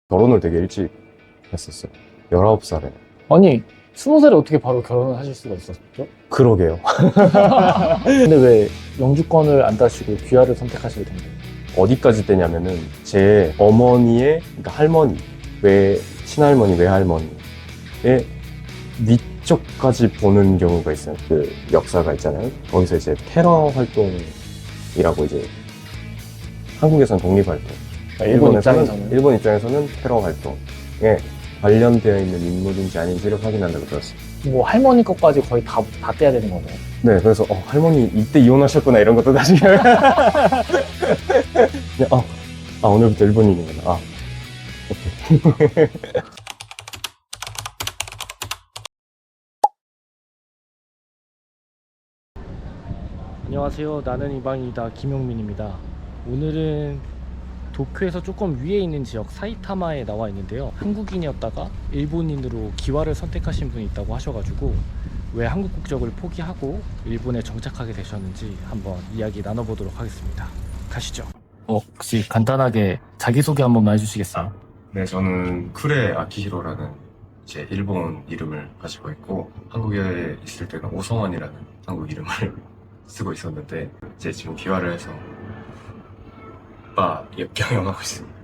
결혼을 되게 일찍 했었어요. 19살에. 아니, 20살에 어떻게 바로 결혼을 하실 수가 있었죠? 그러게요. 근데 왜 영주권을 안 따시고 귀화를 선택하시게 된 거예요? 어디까지 되냐면은 제 어머니의, 그러니까 할머니, 친할머니, 외할머니의 위쪽까지 보는 경우가 있어요. 그 역사가 있잖아요. 거기서 이제 테러 활동이라고 이제 한국에서는 독립활동, 일본 입장에서는 테러 활동에 관련되어 있는 인물인지 아닌지를 확인한다고 들었어요. 뭐 할머니 것까지 거의 다 떼야 되는 거네요. 네, 그래서 할머니 이때 이혼하셨구나 이런 것도 나중에 그냥 오늘부터 일본인이구나. 오케이. 안녕하세요. 나는 이방인이다. 김용민입니다. 오늘은 도쿄에서 조금 위에 있는 지역 사이타마에 나와 있는데요. 한국인이었다가 일본인으로 기와를 선택하신 분이 있다고 하셔가지고 왜 한국 국적을 포기하고 일본에 정착하게 되셨는지 한번 이야기 나눠보도록 하겠습니다. 가시죠. 혹시 간단하게 자기소개 한 번만 해주시겠어요? 네, 저는 쿠레 아키히로라는 이제 일본 이름을 가지고 있고 한국에 있을 때는 오성원이라는 한국 이름을 쓰고 있었는데 이제 지금 기화를 해서 경영하고 있습니다.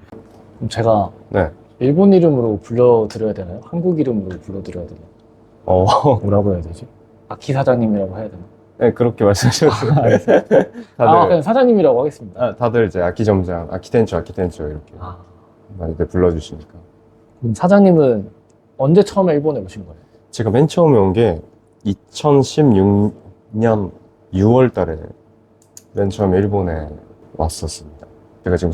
그럼 제가 네. 일본 이름으로 불러드려야 되나요? 한국 이름으로 불러드려야 되나요? 뭐라고 해야 되지? 아키 사장님이라고 해야 되나? 네, 그렇게 말씀하셨어요. 그냥 사장님이라고 하겠습니다. 다들 이제 아키점장, 아키텐초 이렇게 많이들 불러주시니까. 그럼 사장님은 언제 처음에 일본에 오신 거예요? 제가 맨 처음에 온 게 2016년 6월 달에 맨 처음에 일본에 왔었습니다. 제가 지금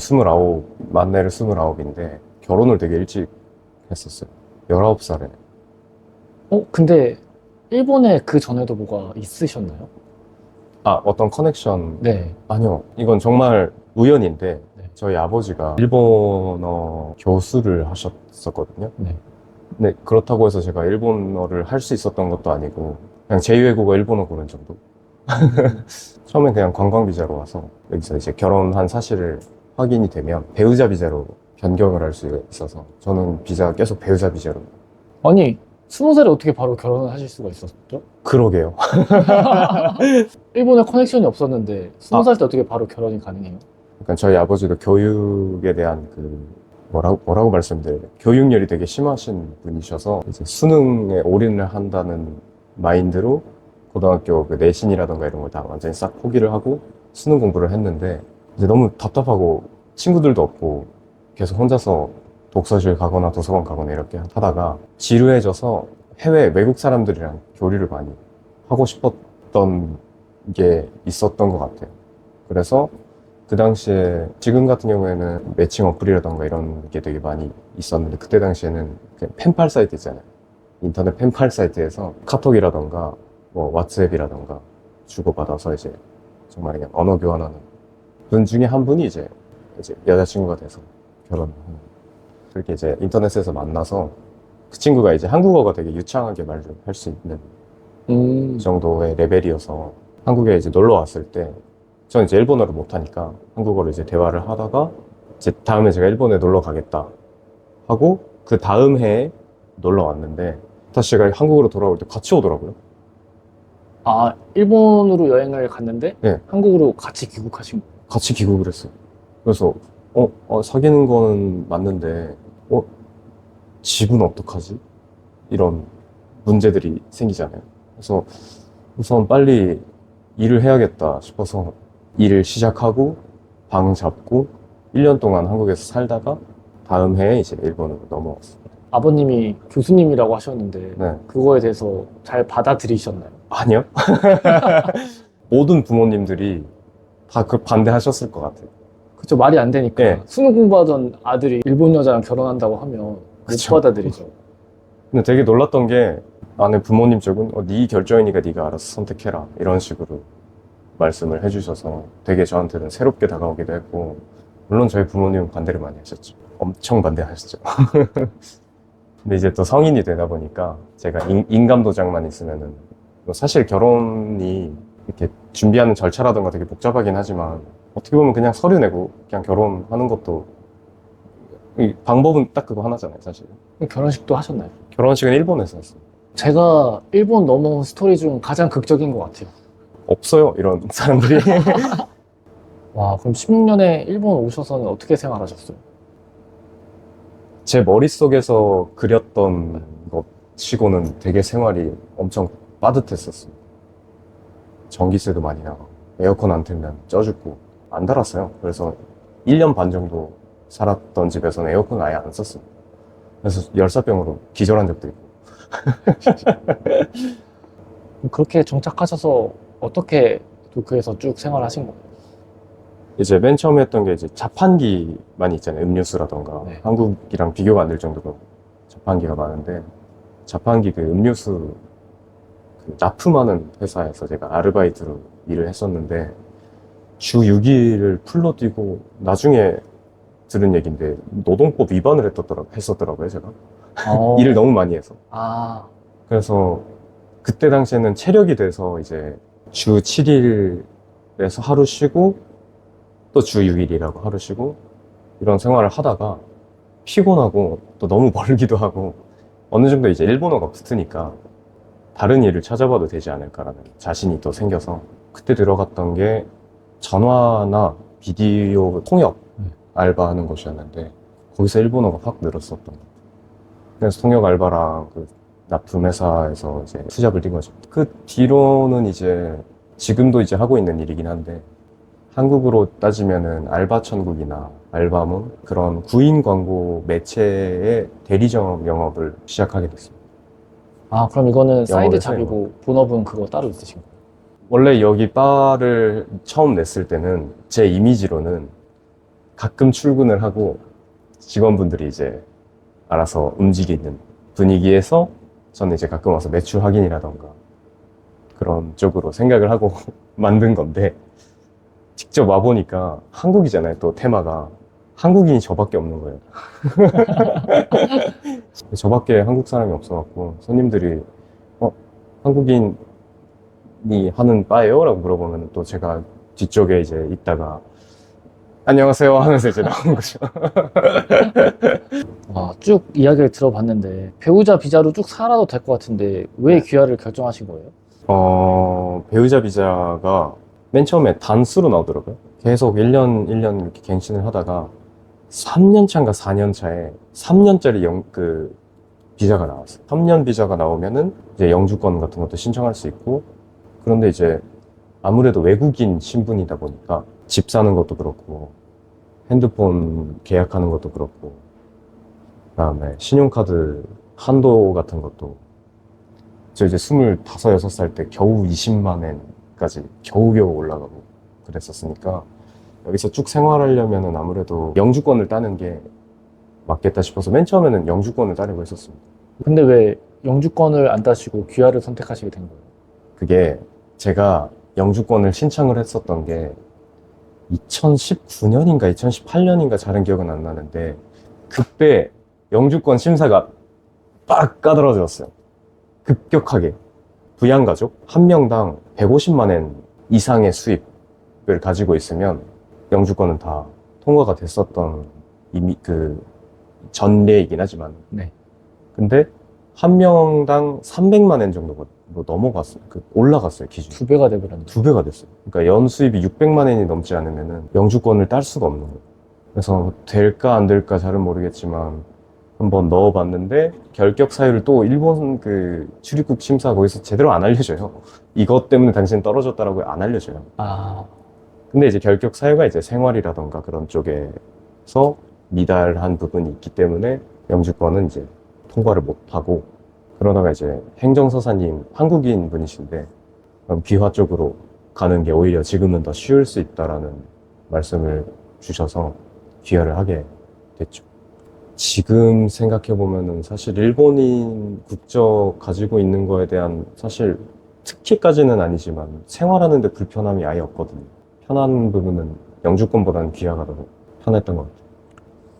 만내를 29인데 결혼을 되게 일찍 했었어요. 19살에. 근데 일본에 그 전에도 뭐가 있으셨나요? 어떤 커넥션? 네. 아니요. 이건 정말 우연인데 네. 저희 아버지가 일본어 교수를 하셨었거든요. 네. 근데 그렇다고 해서 제가 일본어를 할 수 있었던 것도 아니고 그냥 제2외국어 일본어 고른 정도. 처음엔 그냥 관광 비자로 와서 여기서 이제 결혼한 사실을 확인이 되면 배우자 비자로 변경을 할 수 있어서 저는 비자 계속 배우자 비자로. 아니, 20살에 어떻게 바로 결혼을 하실 수가 있었죠? 그러게요. 일본에 커넥션이 없었는데 20살 때 어떻게 바로 결혼이 가능해요? 그러니까 저희 아버지도 교육에 대한 뭐라고 말씀드려요? 교육열이 되게 심하신 분이셔서 이제 수능에 올인을 한다는 마인드로 고등학교 그 내신이라던가 이런 걸 다 완전히 싹 포기를 하고 수능 공부를 했는데 이제 너무 답답하고 친구들도 없고 계속 혼자서 독서실 가거나 도서관 가거나 이렇게 하다가 지루해져서 해외 외국 사람들이랑 교류를 많이 하고 싶었던 게 있었던 것 같아요. 그래서 그 당시에 지금 같은 경우에는 매칭 어플이라던가 이런 게 되게 많이 있었는데 그때 당시에는 그냥 펜팔 사이트 있잖아요. 인터넷 펜팔 사이트에서 카톡이라던가 뭐 왓츠앱이라던가 주고받아서 이제 정말 그냥 언어 교환하는 분 중에 한 분이 이제 여자친구가 돼서 결혼을 하는. 그렇게 이제 인터넷에서 만나서 그 친구가 이제 한국어가 되게 유창하게 말을 할 수 있는 정도의 레벨이어서 한국에 이제 놀러 왔을 때 저는 이제 일본어를 못하니까 한국어로 이제 대화를 하다가 이제 다음에 제가 일본에 놀러 가겠다 하고 그 다음 해에 놀러 왔는데 다시 제가 한국으로 돌아올 때 같이 오더라고요. 일본으로 여행을 갔는데 네. 한국으로 같이 귀국하신 거예요? 같이 귀국을 했어요. 그래서 사귀는 거는 맞는데 집은 어떡하지? 이런 문제들이 생기잖아요. 그래서 우선 빨리 일을 해야겠다 싶어서 일을 시작하고 방 잡고 1년 동안 한국에서 살다가 다음 해에 이제 일본으로 넘어왔어요. 아버님이 교수님이라고 하셨는데 네. 그거에 대해서 잘 받아들이셨나요? 아니요. 모든 부모님들이 다 반대하셨을 것 같아요. 그쵸, 말이 안 되니까. 네. 수능 공부하던 아들이 일본 여자랑 결혼한다고 하면 못 그쵸. 받아들이죠. 근데 되게 놀랐던 게 아내 부모님 쪽은 네 결정이니까 네가 알아서 선택해라 이런 식으로 말씀을 해주셔서 되게 저한테는 새롭게 다가오기도 했고 물론 저희 부모님은 반대를 많이 하셨죠. 엄청 반대하셨죠. 근데 이제 또 성인이 되다 보니까 제가 인감도장만 있으면은 사실 결혼이 이렇게 준비하는 절차라던가 되게 복잡하긴 하지만 어떻게 보면 그냥 서류 내고 그냥 결혼하는 것도 이 방법은 딱 그거 하나잖아요, 사실. 결혼식도 하셨나요? 결혼식은 일본에서 했어요. 제가 일본 넘어온 스토리 중 가장 극적인 것 같아요. 없어요, 이런 사람들이. 와, 그럼 16년에 일본 오셔서는 어떻게 생활하셨어요? 제 머릿속에서 그렸던 것 치고는 되게 생활이 엄청 빠듯했었어요. 전기세도 많이 나가고, 에어컨 안 틀면 쪄 죽고, 안 달았어요. 그래서 1년 반 정도 살았던 집에서는 에어컨을 아예 안 썼어요. 그래서 열사병으로 기절한 적도 있고. 그렇게 정착하셔서 어떻게 도쿄에서 쭉 생활하신 거예요? 이제 맨 처음에 했던 게 이제 자판기만 있잖아요. 음료수라던가. 네. 한국이랑 비교가 안 될 정도로 자판기가 많은데, 자판기 그 음료수 그 납품하는 회사에서 제가 아르바이트로 일을 했었는데, 주 6일을 풀로 뛰고, 나중에 들은 얘기인데, 노동법 위반을 했었더라고요, 제가. 일을 너무 많이 해서. 아, 그래서 그때 당시에는 체력이 돼서 이제 주 7일에서 하루 쉬고, 또 주 6일이라고 하루 쉬고, 이런 생활을 하다가 피곤하고 또 너무 멀기도 하고, 어느 정도 이제 일본어가 붙으니까 다른 일을 찾아봐도 되지 않을까라는 자신이 또 생겨서, 그때 들어갔던 게 전화나 비디오 통역 알바하는 곳이었는데, 거기서 일본어가 확 늘었었던 것 같아요. 그래서 통역 알바랑 그 납품 회사에서 이제 투잡을 뛴 거죠. 그 뒤로는 이제 지금도 이제 하고 있는 일이긴 한데, 한국으로 따지면은 알바천국이나 알바몬 그런 구인 광고 매체의 대리점 영업을 시작하게 됐습니다. 아, 그럼 이거는 사이드 영어에서 잡이고 본업은 그거 따로 있으신 거예요? 원래 여기 바를 처음 냈을 때는 제 이미지로는 가끔 출근을 하고 직원분들이 이제 알아서 움직이는 분위기에서 저는 이제 가끔 와서 매출 확인이라던가 그런 쪽으로 생각을 하고 만든 건데, 직접 와보니까 한국이잖아요. 또 테마가 한국인이 저밖에 없는 거예요. 저밖에 한국 사람이 없어갖고 손님들이 한국인이 하는 바예요? 라고 물어보면 또 제가 뒤쪽에 이제 있다가 안녕하세요 하면서 이제 나오는 거죠. 와, 쭉 이야기를 들어봤는데 배우자 비자로 쭉 살아도 될 것 같은데 왜 귀화를 결정하신 거예요? 배우자 비자가 맨 처음에 단수로 나오더라고요. 계속 1년, 1년 이렇게 갱신을 하다가 3년 차인가 4년 차에 3년짜리 비자가 나왔어요. 3년 비자가 나오면은 이제 영주권 같은 것도 신청할 수 있고, 그런데 이제 아무래도 외국인 신분이다 보니까 집 사는 것도 그렇고, 핸드폰 계약하는 것도 그렇고, 그다음에 신용카드 한도 같은 것도, 저 이제 25, 6살 때 겨우 20만 엔까지 겨우겨우 올라가고 그랬었으니까, 여기서 쭉 생활하려면은 아무래도 영주권을 따는 게 맞겠다 싶어서 맨 처음에는 영주권을 따려고 했었습니다. 근데 왜 영주권을 안 따시고 귀화를 선택하시게 된 거예요? 그게 제가 영주권을 신청을 했었던 게 2019년인가 2018년인가 잘은 기억은 안 나는데, 그때 영주권 심사가 빡 까다로워졌어요. 급격하게. 부양가족 한 명당 150만 엔 이상의 수입을 가지고 있으면 영주권은 다 통과가 됐었던 이미 그 전례이긴 하지만, 네. 근데 한 명당 300만 엔 정도가 넘어갔어요. 올라갔어요, 기준이. 2배가 돼버렸네. 2배가 됐어요. 그러니까 연 수입이 600만 엔이 넘지 않으면은 영주권을 딸 수가 없는 거예요. 그래서 될까 안 될까 잘은 모르겠지만 한번 넣어봤는데, 결격 사유를 또 일본 그 출입국 심사 거기서 제대로 안 알려줘요. 이것 때문에 당신 떨어졌다라고 안 알려줘요. 아, 근데 이제 결격 사유가 이제 생활이라던가 그런 쪽에서 미달한 부분이 있기 때문에 영주권은 이제 통과를 못하고, 그러다가 이제 행정서사님 한국인 분이신데, 그럼 귀화 쪽으로 가는 게 오히려 지금은 더 쉬울 수 있다라는 말씀을 주셔서 귀화를 하게 됐죠. 지금 생각해보면은 사실 일본인 국적 가지고 있는 거에 대한 사실 특혜까지는 아니지만 생활하는데 불편함이 아예 없거든요. 편한 부분은 영주권보다는 귀화가 더 편했던 것 같아요.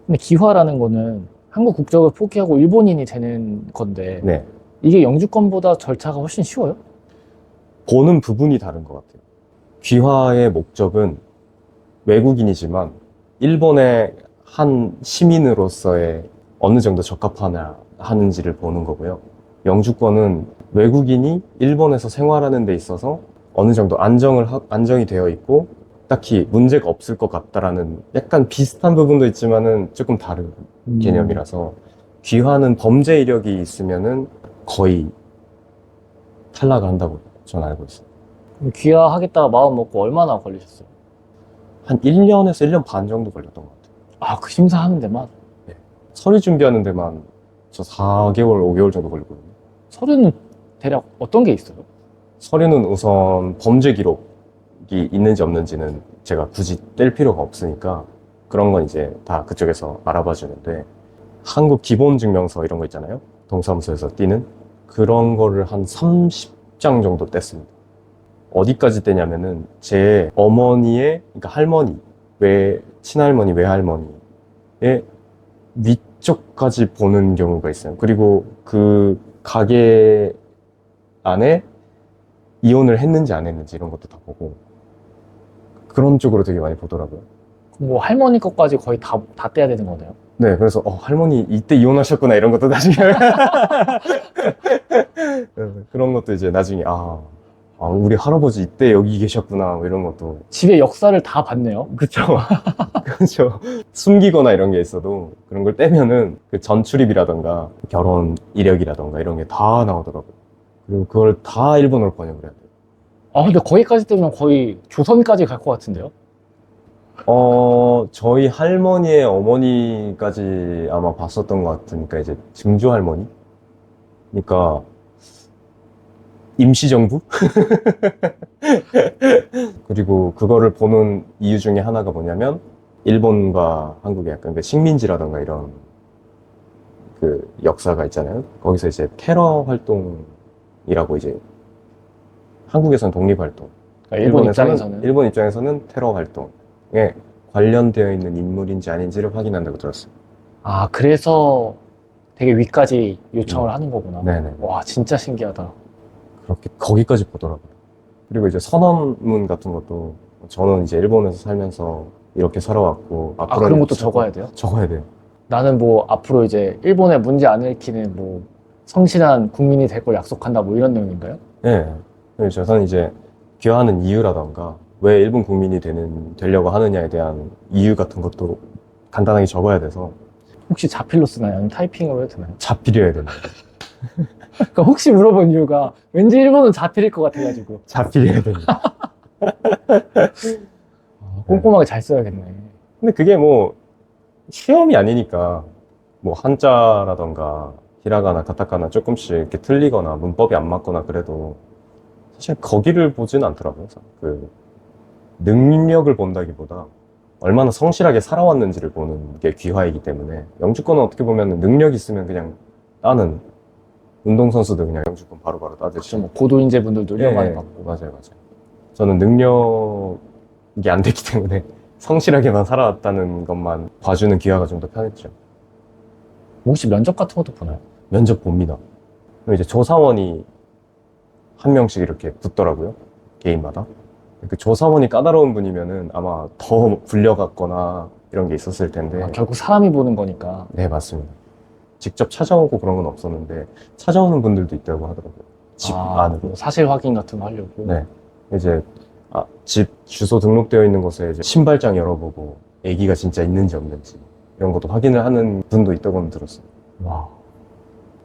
근데 귀화라는 거는 한국 국적을 포기하고 일본인이 되는 건데 네. 이게 영주권보다 절차가 훨씬 쉬워요? 보는 부분이 다른 것 같아요. 귀화의 목적은 외국인이지만 일본에 한 시민으로서의 어느 정도 적합하나 하는지를 보는 거고요. 영주권은 외국인이 일본에서 생활하는 데 있어서 어느 정도 안정이 되어 있고 딱히 문제가 없을 것 같다라는 약간 비슷한 부분도 있지만은 조금 다른 개념이라서 귀화는 범죄 이력이 있으면은 거의 탈락을 한다고 저는 알고 있어요. 귀화하겠다가 마음 먹고 얼마나 걸리셨어요? 한 1년에서 1년 반 정도 걸렸던 것 같아요. 아, 그 심사하는 데만? 서류 준비하는 데만 저 4개월, 5개월 정도 걸리거든요. 서류는 대략 어떤 게 있어요? 서류는 우선 범죄 기록이 있는지 없는지는 제가 굳이 뗄 필요가 없으니까 그런 건 이제 다 그쪽에서 알아봐 주는데 한국 기본 증명서 이런 거 있잖아요. 동사무소에서 띄는 그런 거를 한 30장 정도 뗐습니다. 어디까지 떼냐면은 제 어머니의, 그러니까 할머니, 친할머니, 외할머니의 위쪽까지 보는 경우가 있어요. 그리고 그 가게 안에 이혼을 했는지 안 했는지 이런 것도 다 보고 그런 쪽으로 되게 많이 보더라고요. 뭐 할머니 것까지 거의 다 떼야 되는 거네요. 네, 그래서 할머니 이때 이혼하셨구나 이런 것도 나중에 그런 것도 이제 나중에 우리 할아버지 이때 여기 계셨구나 뭐 이런 것도 집의 역사를 다 봤네요. 그쵸. 그렇죠. 숨기거나 이런 게 있어도 그런 걸 떼면은 그 전출입이라던가 결혼 이력이라던가 이런 게 다 나오더라고요. 그리고 그걸 다 일본어로 번역을 해야 돼요. 아, 근데 거기까지 뜨면 거의 조선까지 갈 것 같은데요? 저희 할머니의 어머니까지 아마 봤었던 것 같으니까 이제 증조 할머니? 그러니까 임시정부? 그리고 그거를 보는 이유 중에 하나가 뭐냐면 일본과 한국의 약간 그 식민지라던가 이런 그 역사가 있잖아요. 거기서 이제 테러 활동이라고 이제 한국에서는 독립활동, 그러니까 일본 입장에서는 테러 활동에 관련되어 있는 인물인지 아닌지를 확인한다고 들었어요. 아, 그래서 되게 위까지 요청을 하는 거구나. 네네. 와, 진짜 신기하다. 그렇게 거기까지 보더라고요. 그리고 이제 선언문 같은 것도 저는 이제 일본에서 살면서 이렇게 살아왔고 아, 그런 것도 적어야 돼요? 적어야 돼요. 나는 뭐 앞으로 이제 일본에 문제 안 일으키는 뭐 성실한 국민이 될 걸 약속한다 뭐 이런 내용인가요? 네. 그래서 저는 이제 귀화하는 이유라던가 왜 일본 국민이 되려고 하느냐에 대한 이유 같은 것도 간단하게 적어야 돼서 혹시 자필로 쓰나요? 아니면 타이핑으로 해도 되나요? 자필이어야 됩니다. 그러니까 혹시 물어본 이유가 왠지 일본은 자필일 것 같아가지고 자필이어야 됩니다. 꼼꼼하게 잘 써야겠네. 근데 그게 뭐 시험이 아니니까 뭐 한자라던가 히라가나 카타카나 조금씩 이렇게 틀리거나 문법이 안 맞거나 그래도 사실 거기를 보진 않더라고요. 그 능력을 본다기보다 얼마나 성실하게 살아왔는지를 보는 게 귀화이기 때문에 영주권은 어떻게 보면 능력 있으면 그냥 나는 운동선수들 그냥 영주권 바로바로 따듯이 뭐 고도인재 분들도 예, 많이 받고. 맞아요. 저는 능력이 안 됐기 때문에 성실하게만 살아왔다는 것만 봐주는 귀화가 좀 더 편했죠. 혹시 면접 같은 것도 보나요? 면접 봅니다. 그리고 이제 조사원이 한 명씩 이렇게 붙더라고요. 개인마다. 그 조사원이 까다로운 분이면은 아마 더 불려갔거나 이런 게 있었을 텐데. 아, 결국 사람이 보는 거니까. 네, 맞습니다. 직접 찾아오고 그런 건 없었는데 찾아오는 분들도 있다고 하더라고요. 집 안으로. 뭐 사실 확인 같은 거 하려고. 네. 이제 집 주소 등록되어 있는 곳에 이제 신발장 열어보고 아기가 진짜 있는지 없는지 이런 것도 확인을 하는 분도 있다고는 들었어요. 와.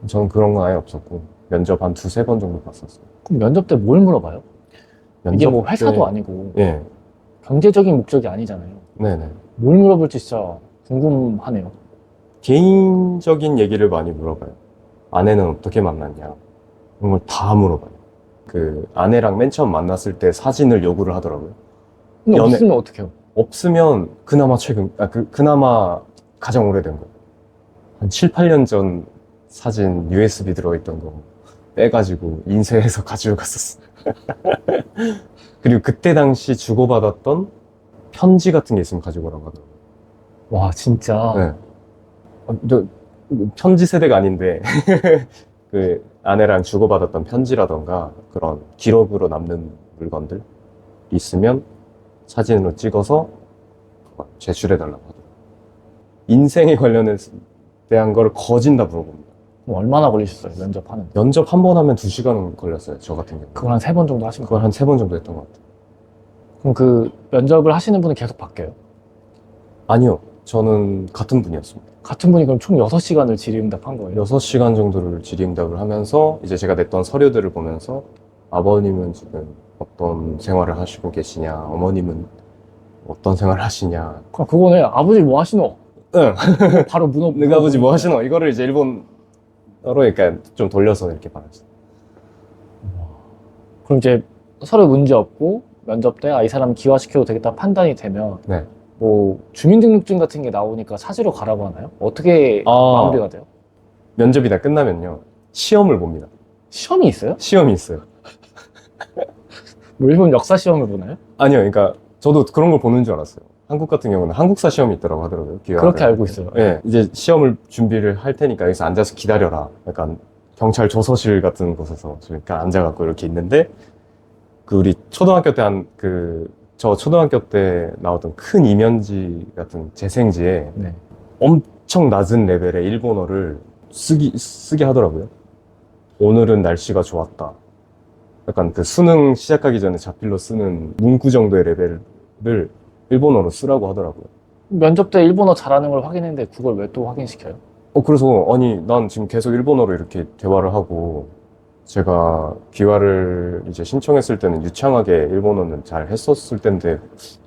저는 그런 건 아예 없었고 면접 한 2-3번 정도 봤었어요. 그럼 면접 때 뭘 물어봐요? 이게 뭐 면접 회사도 때- 아니고 예. 경제적인 목적이 아니잖아요. 네네. 뭘 물어볼지 진짜 궁금하네요. 개인적인 얘기를 많이 물어봐요. 아내는 어떻게 만났냐. 그런 걸 다 물어봐요. 그 아내랑 맨 처음 만났을 때 사진을 요구를 하더라고요. 근데 연애- 없으면 어떡해요? 없으면 그나마 그나마 가장 오래된 거. 한 7-8년 전 사진 USB 들어있던 거 빼가지고 인쇄해서 가지고 갔었어. 그리고 그때 당시 주고받았던 편지 같은 게 있으면 가지고 오라고 하더라고요. 와, 진짜. 네. 저 편지 세대가 아닌데 그 아내랑 주고받았던 편지라던가 그런 기록으로 남는 물건들 있으면 사진으로 찍어서 제출해달라고 하더라고요. 인생에 대한 걸 거진 다 물어봅니다. 그럼 얼마나 걸리셨어요, 면접하는데? 면접 한 번 하면 2시간 걸렸어요, 저 같은 경우. 그걸 한 3번 정도 하신 그걸 거예요? 한 3번 정도 했던 것 같아요. 그럼 그 면접을 하시는 분은 계속 바뀌어요? 아니요, 저는 같은 분이었습니다. 같은 분이 그럼 총 6시간을 질의응답한 거예요? 6시간 정도를 질의응답을 하면서 이제 제가 냈던 서류들을 보면서 아버님은 지금 어떤 생활을 하시고 계시냐, 어머님은 어떤 생활을 하시냐. 그럼 그거네. 아버지 뭐 하시노? 응. 바로 너가 아버지 뭐 하시노? 이거를 이제 일본어로 그러니까 좀 돌려서 이렇게 말했어요. 그럼 이제 서류 문제 없고 면접 때 이 사람 기화시켜도 되겠다 판단이 되면 네. 뭐 주민등록증 같은 게 나오니까 찾으러 가라고 하나요? 어떻게 마무리가 돼요? 면접이 다 끝나면요, 시험을 봅니다. 시험이 있어요? 시험이 있어요. 뭐 일본 역사 시험을 보나요? 아니요, 그러니까 저도 그런 걸 보는 줄 알았어요. 한국 같은 경우는 한국사 시험이 있더라고 하더라고요. 그렇게 알고 있어요. 네, 이제 시험을 준비를 할 테니까 여기서 앉아서 기다려라. 약간 경찰 조서실 같은 곳에서 그러니까 앉아갖고 이렇게 있는데, 그 우리 초등학교 때 저 초등학교 때 나왔던 큰 이면지 같은 재생지에 네. 엄청 낮은 레벨의 일본어를 쓰게 하더라고요. 오늘은 날씨가 좋았다. 약간 그 수능 시작하기 전에 자필로 쓰는 문구 정도의 레벨을 일본어로 쓰라고 하더라고요. 면접 때 일본어 잘하는 걸 확인했는데 그걸 왜 또 확인시켜요? 그래서 아니 난 지금 계속 일본어로 이렇게 대화를 하고, 제가 귀화를 이제 신청했을 때는 유창하게 일본어는 잘 했었을 텐데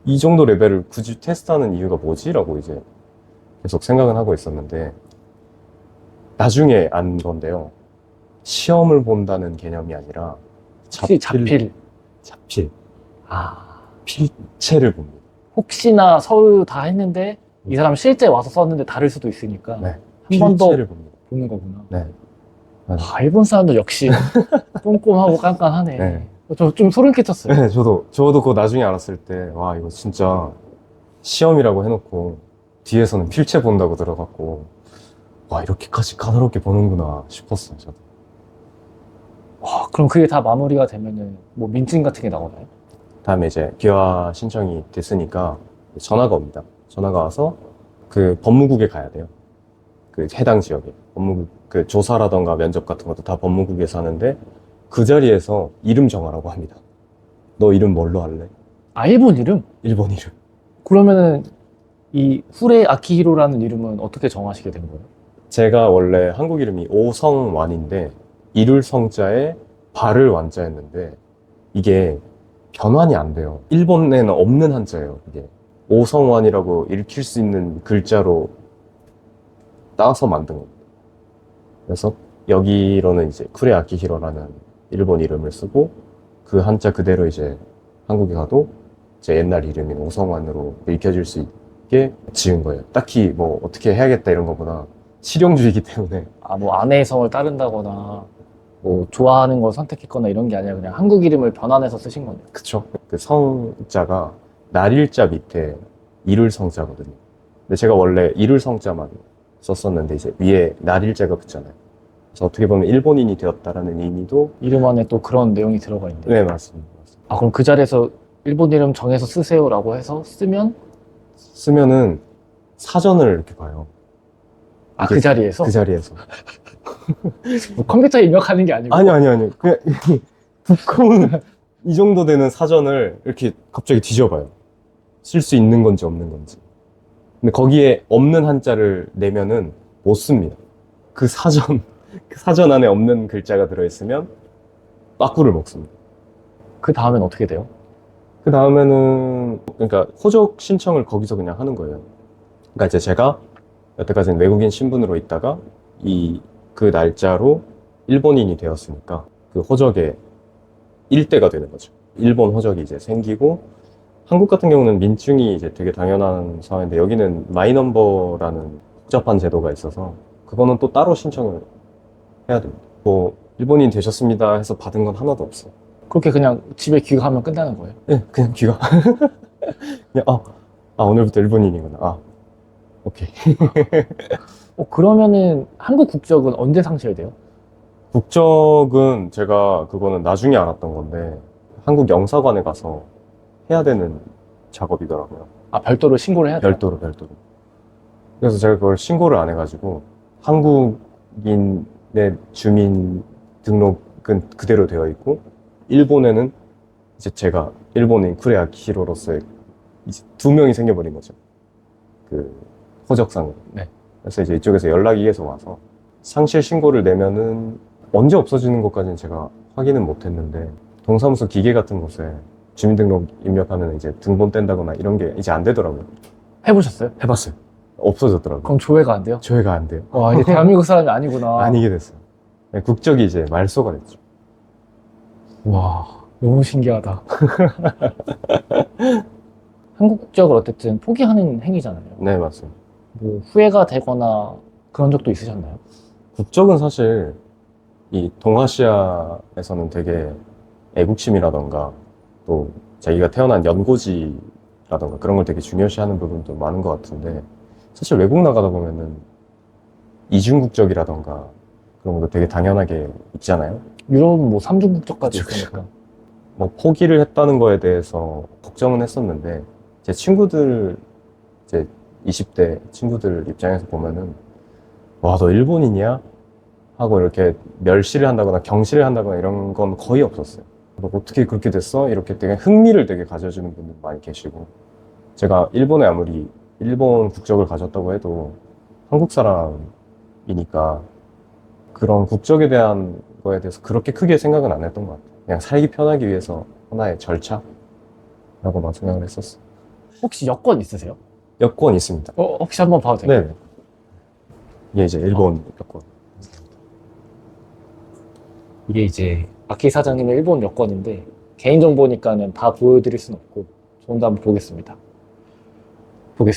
이 정도 레벨을 굳이 테스트하는 이유가 뭐지? 라고 이제 계속 생각은 하고 있었는데, 나중에 안 건데요. 시험을 본다는 개념이 아니라 혹시 자필. 아, 필체를 봅니다. 혹시나 서류 다 했는데 이 사람 실제 와서 썼는데 다를 수도 있으니까 네. 한 번 더 필체를 봅니다. 보는 거구나. 네. 일본 사람들 역시 꼼꼼하고 깐깐하네. 네. 저 좀 소름 끼쳤어요. 네, 저도 그거 나중에 알았을 때, 와, 이거 진짜 시험이라고 해놓고 뒤에서는 필체 본다고 들어갔고, 와, 이렇게까지 까다롭게 보는구나 싶었어요, 저도. 와, 그럼 그게 다 마무리가 되면은 뭐 민증 같은 게 나오나요? 다음에 이제 귀화 신청이 됐으니까 전화가 옵니다. 전화가 와서 그 법무국에 가야 돼요. 그 해당 지역에. 법무국, 그 조사라던가 면접 같은 것도 다 법무국에서 하는데, 그 자리에서 이름 정하라고 합니다. 너 이름 뭘로 할래? 아, 일본 이름? 일본 이름. 그러면은 이 후레 아키히로라는 이름은 어떻게 정하시게 된 거예요? 제가 원래 한국 이름이 오성완인데, 이룰 성자에 발을 완자였는데, 이게 변환이 안 돼요. 일본에는 없는 한자예요, 이게. 오성완이라고 읽힐 수 있는 글자로 따서 만든 겁니다. 그래서 여기로는 이제 쿠레 아키히로라는 일본 이름을 쓰고, 그 한자 그대로 이제 한국에 가도 제 옛날 이름인 오성완으로 읽혀질 수 있게 지은 거예요. 딱히 뭐 어떻게 해야겠다 이런 거보다 실용주의이기 때문에. 아, 뭐 아내의 성을 따른다거나 뭐 좋아하는 걸 선택했거나 이런 게 아니라 그냥 한국 이름을 변환해서 쓰신 거네요. 그쵸. 그 성자가 날일자 밑에 이룰 성자거든요. 근데 제가 원래 이룰 성자만 썼었는데 이제 위에 날일자가 붙잖아요. 그래서 어떻게 보면 일본인이 되었다라는 의미도. 이름 안에 또 그런 내용이 들어가 있는데. 네, 맞습니다. 아, 그럼 그 자리에서 일본 이름 정해서 쓰세요라고 해서 쓰면은 사전을 이렇게 봐요. 아, 그 자리에서? 그 자리에서. 뭐 컴퓨터에 입력하는 게 아니고. 아니요. 그냥 두꺼운 이 정도 되는 사전을 이렇게 갑자기 뒤져봐요. 쓸 수 있는 건지 없는 건지. 근데 거기에 없는 한자를 내면은 못 씁니다. 그 사전 안에 없는 글자가 들어있으면 빠꾸를 먹습니다. 그 다음엔 어떻게 돼요? 그 다음에는, 그러니까 호적 신청을 거기서 그냥 하는 거예요. 그러니까 이제 제가 여태까지는 외국인 신분으로 있다가 그 날짜로 일본인이 되었으니까 그 호적의 일대가 되는 거죠. 일본 호적이 이제 생기고, 한국 같은 경우는 민증이 이제 되게 당연한 상황인데, 여기는 마이넘버라는 복잡한 제도가 있어서 그거는 또 따로 신청을 해야 됩니다. 뭐 일본인 되셨습니다 해서 받은 건 하나도 없어요. 그렇게 그냥 집에 귀가하면 끝나는 거예요? 네, 그냥 귀가 그냥 오늘부터 일본인이구나. 오케이. 그러면은 한국 국적은 언제 상실돼요? 돼요? 국적은 제가 그거는 나중에 알았던 건데, 한국 영사관에 가서 해야 되는 작업이더라고요. 아, 별도로 신고를 해야 돼요? 별도로. 그래서 제가 그걸 신고를 안 해가지고 한국인의 주민 등록은 그대로 되어 있고 일본에는 이제 제가 일본인 쿠레아 키히로로서의 이제 두 명이 생겨버린 거죠. 그 호적상으로. 네. 그래서 이제 이쪽에서 연락이 계속 와서 상실 신고를 내면은 언제 없어지는 것까지는 제가 확인은 못했는데 동사무소 기계 같은 곳에 주민등록 입력하면 이제 등본 뗀다거나 이런 게 이제 안 되더라고요. 해보셨어요? 해봤어요. 없어졌더라고요. 그럼 조회가 안 돼요? 조회가 안 돼요. 와, 이제 대한민국 사람이 아니구나. 아니게 됐어요. 네, 국적이 이제 말소가 됐죠. 와, 너무 신기하다. 한국 국적을 어쨌든 포기하는 행위잖아요. 네, 맞습니다. 뭐 후회가 되거나 그런 적도 있으셨나요? 국적은 사실 이 동아시아에서는 되게 애국심이라던가 또 자기가 태어난 연고지라던가 그런 걸 되게 중요시하는 부분도 많은 것 같은데 사실 외국 나가다 보면은 이중 국적이라던가 그런 것도 되게 당연하게 있잖아요. 유럽은 뭐 삼중 국적까지 그쵸, 있으니까. 뭐 포기를 했다는 거에 대해서 걱정은 했었는데 제 친구들 이제 20대 친구들 입장에서 보면은 와, 너 일본인이야? 하고 이렇게 멸시를 한다거나 경시를 한다거나 이런 건 거의 없었어요. 너 어떻게 그렇게 됐어? 이렇게 되게 흥미를 되게 가져주는 분들 많이 계시고 제가 일본에 아무리 일본 국적을 가졌다고 해도 한국 사람이니까 그런 국적에 대한 거에 대해서 그렇게 크게 생각은 안 했던 것 같아요. 그냥 살기 편하기 위해서 하나의 절차라고만 생각을 했었어요. 혹시 여권 있으세요? 여권 있습니다. 혹시 한번 봐도 될까요? 네. 이게 이제 일본 여권. 이게 이제 아키 사장님의 일본 여권인데 개인정보니까는 다 보여드릴 순 없고 저 혼자 한번 보겠습니다.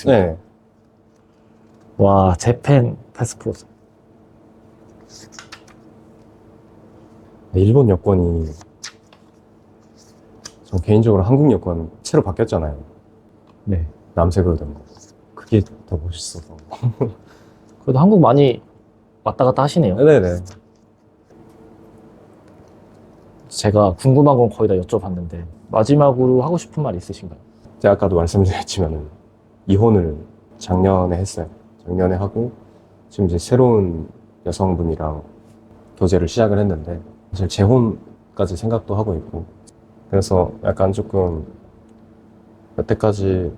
네. 와, 재팬 패스포트. 일본 여권이 전 개인적으로 한국 여권 새로 바뀌었잖아요. 네. 남색으로 된 거. 그게 더 멋있어서. 그래도 한국 많이 왔다 갔다 하시네요. 네네. 제가 궁금한 건 거의 다 여쭤봤는데 마지막으로 하고 싶은 말 있으신가요? 제가 아까도 말씀드렸지만 이혼을 작년에 했어요. 작년에 하고 지금 이제 새로운 여성분이랑 교제를 시작을 했는데 사실 재혼까지 생각도 하고 있고 그래서 약간 조금 여태까지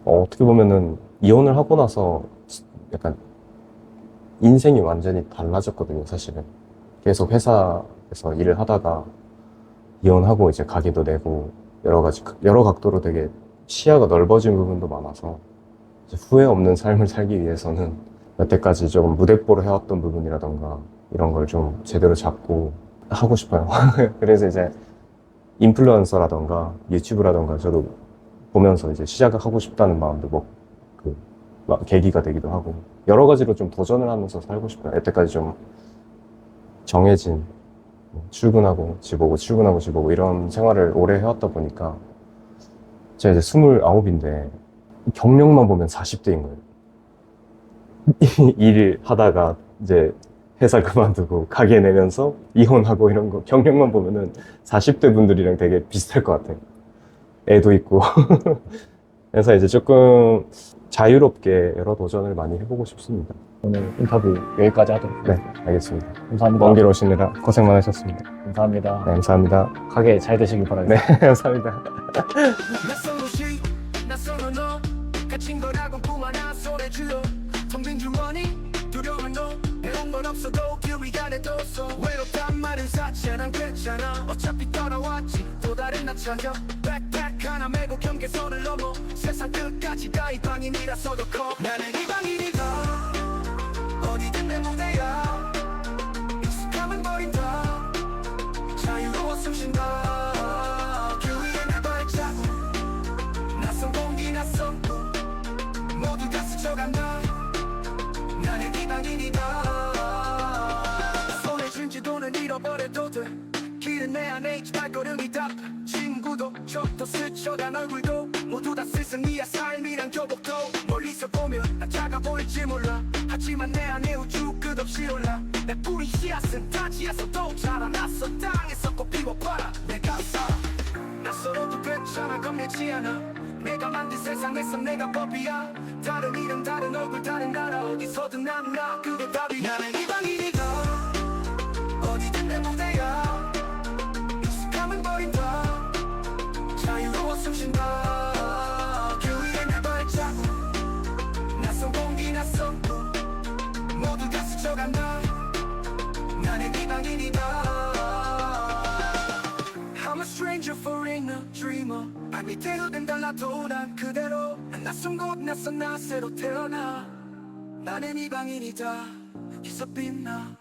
어떻게 보면은 이혼을 하고 나서 약간 인생이 완전히 달라졌거든요, 사실은. 계속 회사에서 일을 하다가 이혼하고 이제 가게도 내고 여러 각도로 되게 시야가 넓어진 부분도 많아서 이제 후회 없는 삶을 살기 위해서는 여태까지 조금 무대뽀로 해왔던 부분이라던가 이런 걸 좀 제대로 잡고 하고 싶어요. 그래서 이제 인플루언서라던가 유튜브라던가 저도 보면서 이제 시작하고 싶다는 마음도 계기가 되기도 하고 여러 가지로 좀 도전을 하면서 살고 싶어요. 여태까지 좀 정해진 출근하고 집 오고 출근하고 집 오고 이런 생활을 오래 해왔다 보니까 제가 이제 29인데 경력만 보면 40대인 거예요. 일을 하다가 이제 회사 그만두고 가게 내면서 이혼하고 이런 거 경력만 보면은 40대 분들이랑 되게 비슷할 것 같아요. 애도 있고. 그래서 이제 조금 자유롭게 여러 도전을 많이 해보고 싶습니다. 오늘 인터뷰 여기까지 하도록 네, 하겠습니다. 알겠습니다. 감사합니다. 먼 길 오시느라 고생 많으셨습니다. 감사합니다. 네, 감사합니다. 가게 잘 되시길 바랍니다. 네, 감사합니다. 낯선 도시 낯선 언어 갇힌 거라고 꿈 하나 손에 쥐어 텅빈 주머니 두려운 너 해온 건 없어도 길 위안에 뒀어 외롭단 말은 사치 난 괜찮아 어차피 떠나왔지 또 다른 나 찾아 백팩 하나 메고 경계선을 넘어 세상 끝까지 다 이 방인이라서도 커 나는 이 방인이다 어디든 내 무대야 익숙함은 보인다 자유로워 숨쉰다 길 위에 내 발자국 낯선 공기 낯선 꿈 모두 다 스쳐간다 나는 이방인이다 손에 쥔 지도는 잃어버려도 돼 길은 내 안에 있지 발걸음이다 친구도 적도 스쳐간 얼굴도 모두 다 스승이야 삶이란 교복도 멀리서 보면 나 작아 보일지 몰라 하지만 내 안에 우주 끝없이 올라 내 뿌린 씨앗은 타지에서도 자라났어 땅에서 꽃 피워봐라 내가 살아 낯설어도 괜찮아 겁내지 않아 내 내가 만든 세상에서 내가 법이야. 다른 이름 다른 얼굴 다른 나라 어디서든 난 나 그게 답이. 나는 이방인이다. 어디든 내 무대야. 익숙함은 버린다. 자유로워 숨쉰다. 그 위에 내 발자국. 낯선 공기 낯선 꿈 모두 다 스쳐간다. 나는 이방인이다. I'm a stranger, foreigner, dreamer. 발밑에는 달라도 난 그대로. 낯선 곳 낯선 나 새로 태어나. 나는 이방인이다. 여기서 빛나.